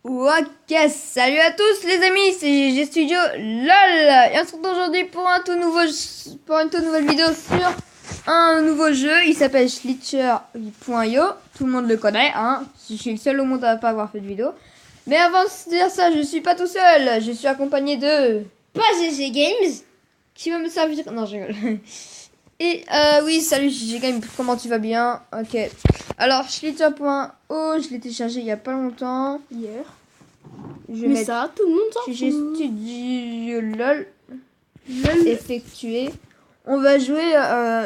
Ok, salut à tous les amis, c'est GG Studio LOL. Et on se retrouve aujourd'hui pour une toute nouvelle vidéo sur un nouveau jeu. Il s'appelle Slither.io. Tout le monde le connaît, hein. Je suis le seul au monde à pas avoir fait de vidéo. Mais avant de dire ça, je suis pas tout seul. Je suis accompagné de... Pas GG Games Qui va me servir... Non, je rigole. Et oui, salut GG Games, comment tu vas bien? Ok. Alors, Slither.io, je l'ai téléchargé il y a pas longtemps. hier. Je vais Mais mettre ça, tout le monde s'en GG fout. Studio LOL LOL. effectué. On va jouer.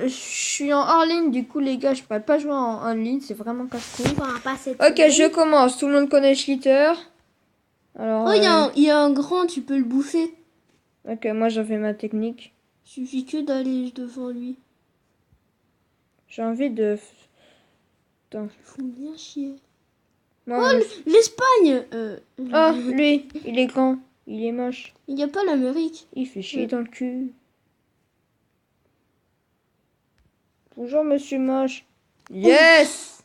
Je suis en hors ligne, du coup, les gars, je pourrais pas jouer en ligne, c'est vraiment casse-couille. Enfin, pas cette Ok, semaine. je commence. Tout le monde connaît Slither. Alors, Oh, il y a un grand, tu peux le bouffer. ok, moi j'en fais ma technique. Suffit que d'aller devant lui. J'ai envie de. Attends. Faut bien chier. Non, Oh, l'Espagne oh, lui, il est grand, il est moche, il n'y a pas l'Amérique. il fait chier dans le cul. Bonjour, monsieur moche. Yes!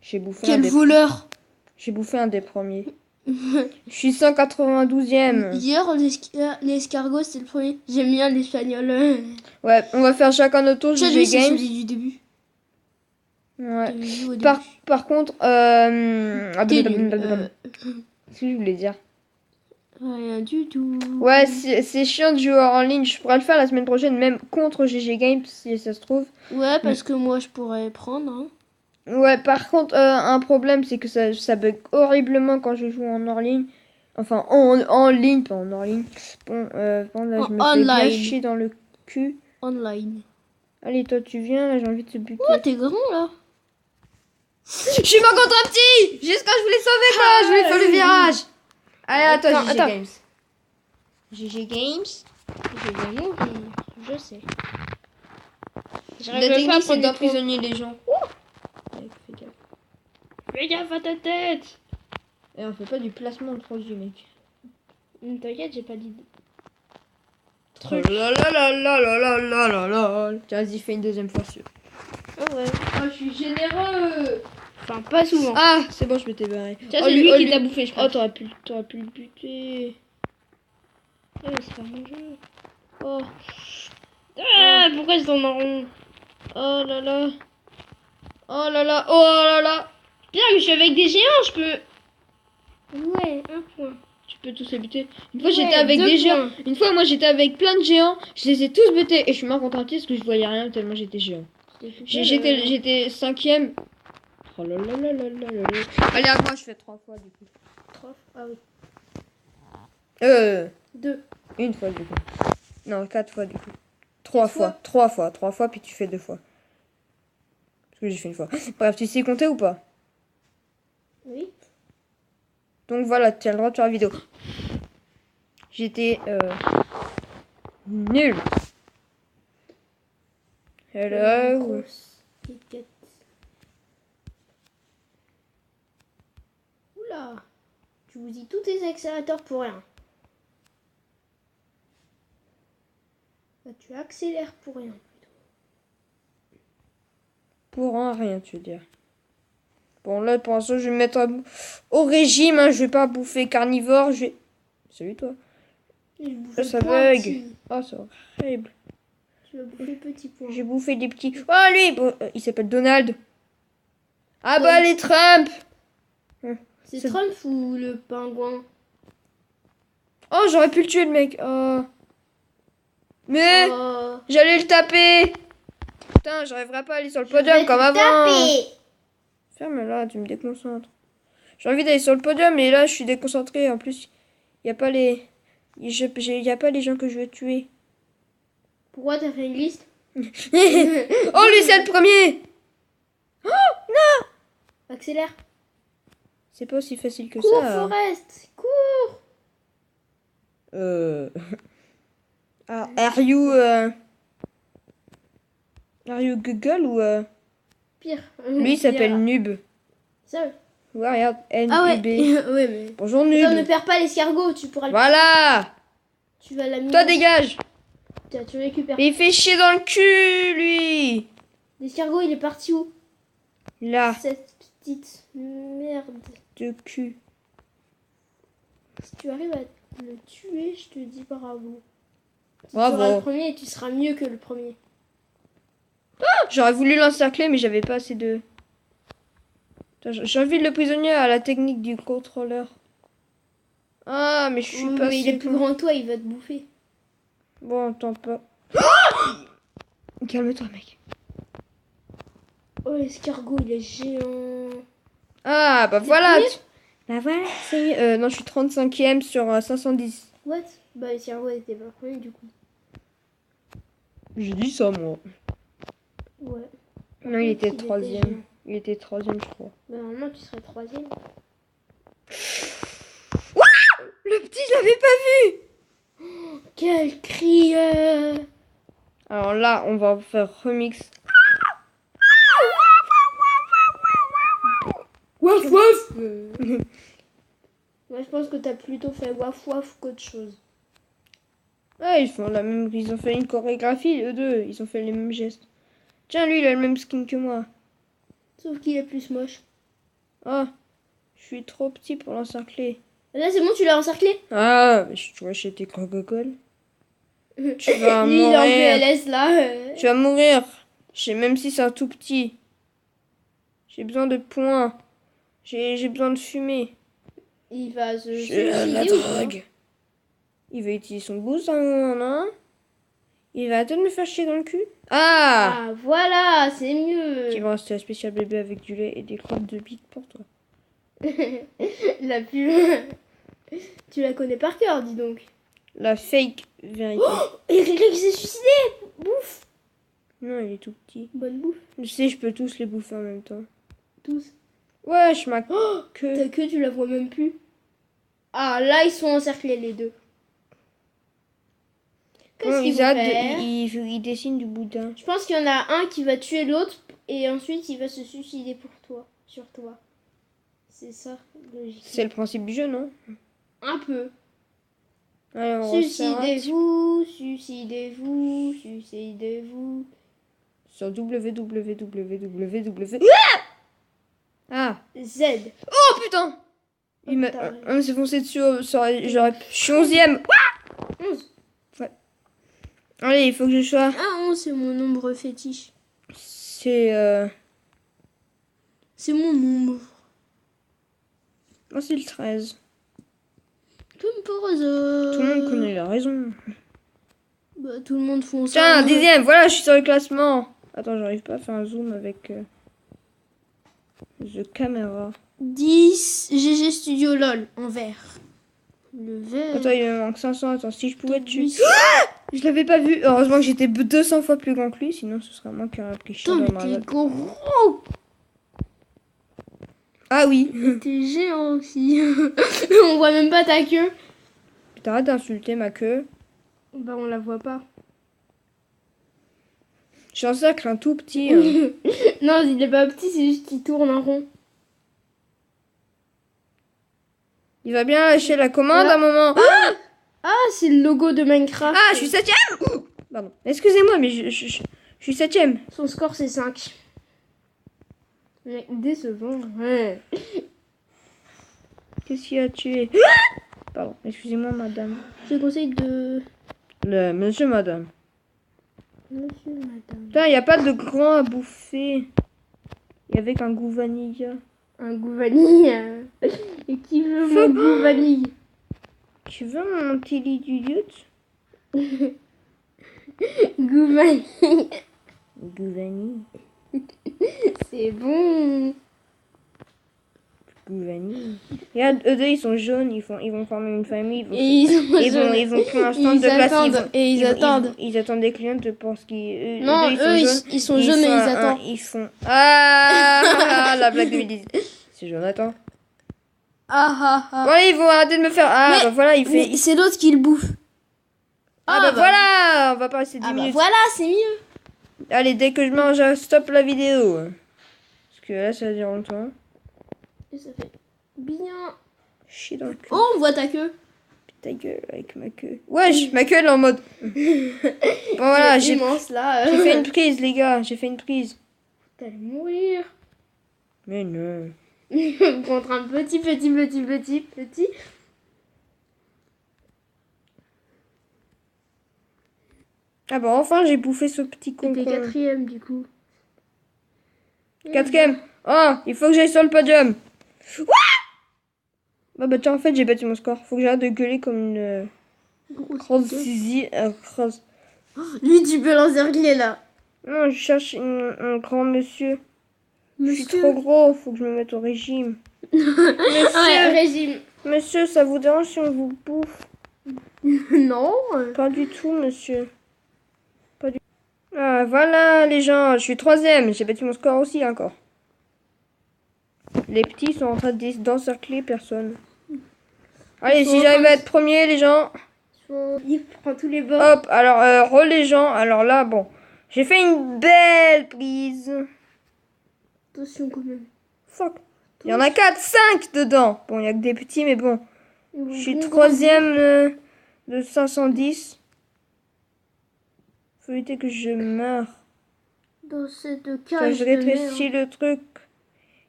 J'ai bouffé un Quel des... voleur. J'ai bouffé un des premiers. Je suis 192e. Hier, l'escargot, c'était le premier. J'aime bien l'espagnol. Ouais, on va faire chacun notre tour. Celui, GG c'est Games. celui du début. Ouais. Au début. Par contre, T'es nul. qu'est-ce que je voulais dire? Rien du tout. Ouais, c'est chiant de jouer en ligne. Je pourrais le faire la semaine prochaine, même contre GG Games, si ça se trouve. Ouais, parce que moi, je pourrais prendre. Hein. Ouais, par contre, un problème, c'est que ça bug horriblement quand je joue en hors ligne. Enfin, en ligne, pas en hors ligne. Bon, là, je me fais bien Online. chier dans le cul. Online. Allez, toi, tu viens, là, j'ai envie de te buter. Oh, t'es grand, là. Je suis mort contre un petit! Juste quand je voulais sauver, quoi! Je voulais faire le virage! Allez, à toi, GG Attends. Games. GG Games. Je vais mourir. Je sais. La technique, c'est d'emprisonner les gens. Mec, fais gaffe. Fais gaffe à ta tête. Et on fait pas du placement de produit, mec. T'inquiète, j'ai pas d'idée. Truc. Tiens, vas-y, fais une deuxième fois sûr. Oh ouais. Oh, je suis généreux! Enfin, pas souvent. Ah, c'est bon, je m'étais barré. Ça, Oh, c'est lui qui lui. t'a bouffé, je Oh, crois. t'aurais pu le buter. Oh, c'est pas mon jeu. Oh. Ah, pourquoi je tourne en rond? Oh là là. Oh là là. Oh là là. Bien, mais je suis avec des géants, je peux. Ouais, un point. Tu peux tous les buter. Une fois, Ouais, j'étais avec 2 des géants. points. Une fois, moi, j'étais avec plein de géants. Je les ai tous butés. Et je suis mort contre un petit parce que je voyais rien tellement j'étais géant. J'étais 5ème. Oh là là là là là là là. Allez, à moi, je fais 3 fois du coup. 3. Ah oui. 2. Une fois du coup. Non, 4 fois du coup. 3 fois. 3 fois. 3 fois, puis tu fais 2 fois. Parce que j'ai fait une fois. Bref, tu sais compter ou pas? Oui. Donc voilà, tu as le droit de faire la vidéo. J'étais nul. Hello. Oula. Tu vous dis tous tes accélérateurs pour rien. Bah, tu accélères pour rien. Pour un rien, tu veux dire. Bon, là, pour l'instant, je vais me mettre au régime. Hein. Je vais pas bouffer carnivore. Je vais... Salut, toi. Ça bug. Oh, c'est horrible. Tu vas bouffer petit point. J'ai bouffé des petits... Oh, lui bon, il s'appelle Donald. Ah bah, les Trump. C'est Trump ou le pingouin? Oh, j'aurais pu le tuer, le mec. Oh. Mais Oh. j'allais le taper. Putain, j'arriverai pas à aller sur le podium comme avant. Ferme-la, tu me déconcentres. J'ai envie d'aller sur le podium, mais là, je suis déconcentré. En plus, il y a pas les... Il y a pas les gens que je veux tuer. Pourquoi t'as fait une liste? Oh, lui, c'est le premier. Oh, non. Accélère. C'est pas aussi facile que Cours, ça. Forest. Cours. Ah, are you Google ou... Pire. Lui, il s'appelle Nub. Sérieux? Ouais, regarde, Ah ouais. N-U-B. Ouais, mais... Bonjour, Attends, ne Nub. perds pas l'escargot, tu pourras le... Voilà. Tu vas la Toi, dégage. Tiens, tu récupères. Mais il fait chier dans le cul, lui. L'escargot, il est parti où? Là. Cette petite merde. de cul. Si tu arrives à le tuer, je te dis bravo. Tu Bravo. seras le premier et tu seras mieux que le premier. J'aurais voulu l'encercler, mais j'avais pas assez de... Attends, j'invite le prisonnier à la technique du contrôleur. Ah, mais je suis pas mais il est plus grand que toi, il va te bouffer. Bon, tant pas. Calme-toi, mec. Oh, l'escargot, il est géant. Ah, bah C'est voilà. mieux Bah voilà, c'est mieux. Non, je suis 35e sur 510. What? Bah, l'escargot était pas premier du coup. J'ai dit ça, moi. Ouais. Non, il était géant. 3e. Il était 3e, je crois. Bah, normalement, tu serais 3e. Le petit, je l'avais pas vu. Quel cri Alors là, on va faire remix. Waf waf Moi, je pense que t'as plutôt fait waf waf qu'autre chose. Ah, ils font la même. Ils ont fait une chorégraphie, eux deux. Ils ont fait les mêmes gestes. Tiens, lui, il a le même skin que moi. Sauf qu'il est plus moche. Ah, je suis trop petit pour l'encercler. Là, c'est bon, tu l'as encerclé. Ah, mais je dois acheter Coca-Cola. Tu vas Lui, il est en mourir. PLS là. Tu vas mourir. Même si c'est un tout petit. J'ai besoin de points. J'ai besoin de fumer. Il va se J'ai la suicider ou pas? drogue. Il va utiliser son boost à un moment, non? Il va peut-être me faire chier dans le cul. Ah! Ah, voilà, c'est Qui mieux. va rester un spécial bébé avec du lait et des crottes de bite pour toi. La pub. Tu la connais par cœur, dis donc. La fake vérité. Et il y a quelqu'un qui s'est suicidé. Bouffe. Non, il est tout petit. Bonne bouffe. Je sais, je peux tous les bouffer en même temps. Tous. Wesh, ma Ta queue. queue, tu la vois même plus. Ah, là, ils sont encerclés, les deux. Qu'est-ce Bon, qu'ils vont faire il dessine du boudin. Je pense qu'il y en a un qui va tuer l'autre et ensuite il va se suicider pour toi, sur toi. C'est ça, logique. C'est le principe du jeu, non? Un peu. Allez, on refait Suicidez-vous, suicidez-vous, suicidez-vous. sur www. Ah! Z. Oh putain! Il m'a Putain. on s'est foncé dessus. Je suis 11e. 11. Allez, il faut que je sois. Ah, 11, c'est mon nombre fétiche. C'est. C'est mon nombre. Moi, c'est le 13. Comme par hasard. Tout le monde connaît la raison. Bah, tout le monde fonce. Tiens, 10e, voilà, je suis sur le classement. Attends, j'arrive pas à faire un zoom avec the caméra. 10 GG Studio LOL en vert. Le vert. Attends, il me manque 500. Attends, si je pouvais te tuer. Oui. Je l'avais pas vu. Heureusement que j'étais 200 fois plus grand que lui, sinon ce serait moi qui aurais pris cher Putain, dans mais ma t'es note. gros. Ah oui. T'es géant aussi. On voit même pas ta queue. T'arrêtes d'insulter ma queue. Bah, on la voit pas. J'encercle un tout petit. Hein. Non, il est pas petit, c'est juste qu'il tourne en rond. Il va bien lâcher la commande Voilà. à un moment. Ah, c'est le logo de Minecraft. Ah, je suis 7e. Pardon. Excusez-moi, mais je suis 7e. Son score, c'est 5. Mais décevant. Ouais. Qu'est-ce qu'il a tué? Pardon, excusez-moi, madame. Je te conseille de... Le monsieur, madame. Monsieur, madame. Putain, il n'y a pas de grand à bouffer. Il y avait qu'un goût vanille. Un goût vanille. Et qui veut mon goût vanille? Tu veux mon petit lit du lutte? Goût vanille. Goût vanille. C'est bon. Goût vanille. Regarde, eux deux, ils sont jaunes. Ils vont former une famille. Et ils Ils vont pour l'instant de place. attendent. Et ils attendent. Ils attendent des clients pour ce qui. Non, eux, ils sont jaunes et ils attendent. Ils font. Ah, la blague de 2010. C'est Jonathan. Bon, allez, ils vont arrêter de me faire. Ah, Mais- bah voilà, il fait. Mais c'est l'autre qui le bouffe. Ah, bah voilà, on va passer 10 Ah bah minutes. voilà, c'est mieux. Allez, dès que je mange, stop la vidéo. Parce que là, ça va durer longtemps. Et ça fait bien. Chier dans le cul. Oh, on voit ta queue. Ta gueule avec ma queue. Wesh, ma queue, elle est en mode. Bon, voilà, j'ai immense là. fait une prise, les gars. J'ai fait une prise. T'allais mourir. Mais non. Contre un petit. Ah bah enfin j'ai bouffé ce petit T'es concombre. quatrième du coup. Quatrième. Oh, il faut que j'aille sur le podium. Bah tiens, en fait j'ai battu mon score. Faut que j'arrête de gueuler comme une grosse zizi. Grosse. Lui, tu peux l'encercler là. Non, je cherche un grand monsieur. Je suis Monsieur. trop gros, faut que je me mette au régime. Ouais, régime. Monsieur, ça vous dérange si on vous bouffe? Non. Pas du tout, monsieur. Pas du Ah, voilà, les gens, je suis troisième. J'ai battu mon score aussi encore. Les petits sont en train d'encercler personne. Allez, sont si en j'arrive train à de- être premier, les gens. Il prend tous les bords. Hop, alors, les gens. Alors là, bon. J'ai fait une belle prise. Attention quand même. Fuck. Il y en a 4, 5 dedans. Bon, il y a que des petits, mais bon. Ils Je suis vont troisième de 510. Faut éviter que je meure. dans cette Tiens, cage je de rétrécis merde. le truc.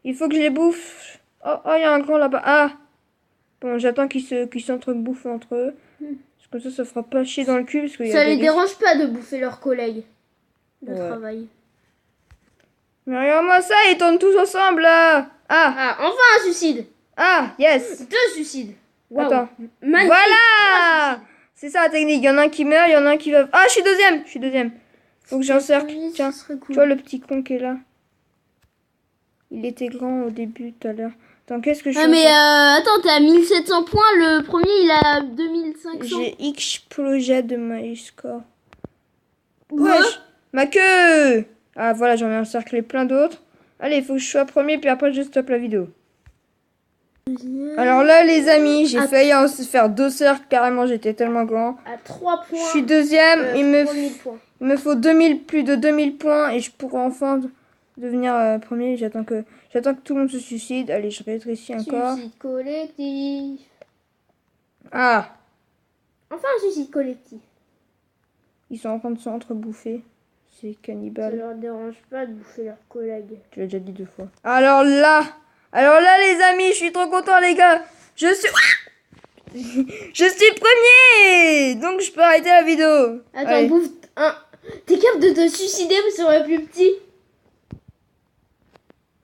Il faut que je les bouffe. Oh, il y a un grand là-bas. Ah. Bon, j'attends qu'ils s'entre-bouffent entre eux. Parce que ça fera pas chier dans le cul. Parce qu'il y a Ça des les risques. dérange pas de bouffer leurs collègues de Ouais. travail. Mais regarde-moi ça, ils tournent tous ensemble là. Ah, Ah, enfin un suicide. ah, yes. 2 suicides. Waouh. Attends. Magnifique. Voilà. C'est ça la technique. Il y en a un qui meurt, il y en a un qui va... Ah, je suis deuxième. Faut que j'encercle. Oui, Tiens, ce serait cool. tu vois le petit con qui est là. Il était grand au début tout à l'heure. Attends, qu'est-ce que je Ah fais mais attends, t'es à 1700 points, le premier il a 2500. J'ai explosé de my score. Ouais. Wesh, ma queue. Ah voilà, j'en ai encerclé plein d'autres. Allez, il faut que je sois premier, puis après je stoppe la vidéo. Alors là, les amis, j'ai failli en faire 2 cercles, carrément, j'étais tellement grand. À 3 points. Je suis deuxième, il 3000 points. me faut plus de 2000 points et je pourrai enfin devenir premier. J'attends que tout le monde se suicide. Allez, je rétrécis encore. Suicide collectif. Ah, Enfin un suicide collectif. ils sont en train de s'entre-bouffer. C'est Ça cannibale. leur dérange pas de bouffer leurs collègues. Tu l'as déjà dit 2 fois. Alors là, les amis, je suis trop content, les gars. Je suis premier. Donc, je peux arrêter la vidéo. Attends, Allez. bouffe un. T'es capable de te suicider sur le plus petit?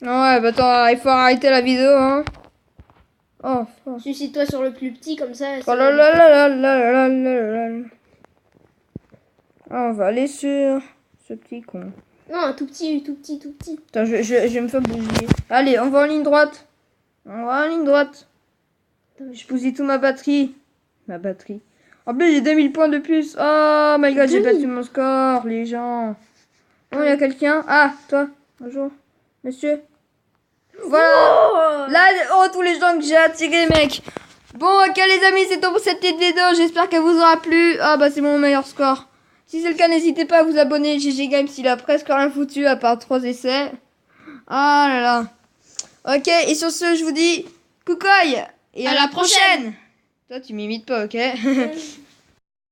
Ouais, bah attends, il faut arrêter la vidéo, hein. Oh, fuck. Suicide-toi sur le plus petit, comme ça. Oh là là là là là là là là. Ah, on va aller sur ce petit con. Non, un tout petit. Attends, je vais me faire bousiller. Allez, on va en ligne droite. Je bousille tout ma batterie. En plus, j'ai 2000 points de plus. Oh my god, j'ai 2000. battu mon score, les gens. Oh, il y a quelqu'un. Ah, toi. Bonjour. Monsieur. Voilà. Oh Là, oh, tous les gens que j'ai attirés, mec. Bon, ok, les amis, c'est tout pour cette petite vidéo. J'espère qu'elle vous aura plu. Ah, bah, c'est mon meilleur score. Si c'est le cas, n'hésitez pas à vous abonner. GG Games, il a presque rien foutu à part 3 essais. Ah là là. Ok, et sur ce, je vous dis coucou et à la prochaine. Toi, tu m'imites pas, ok?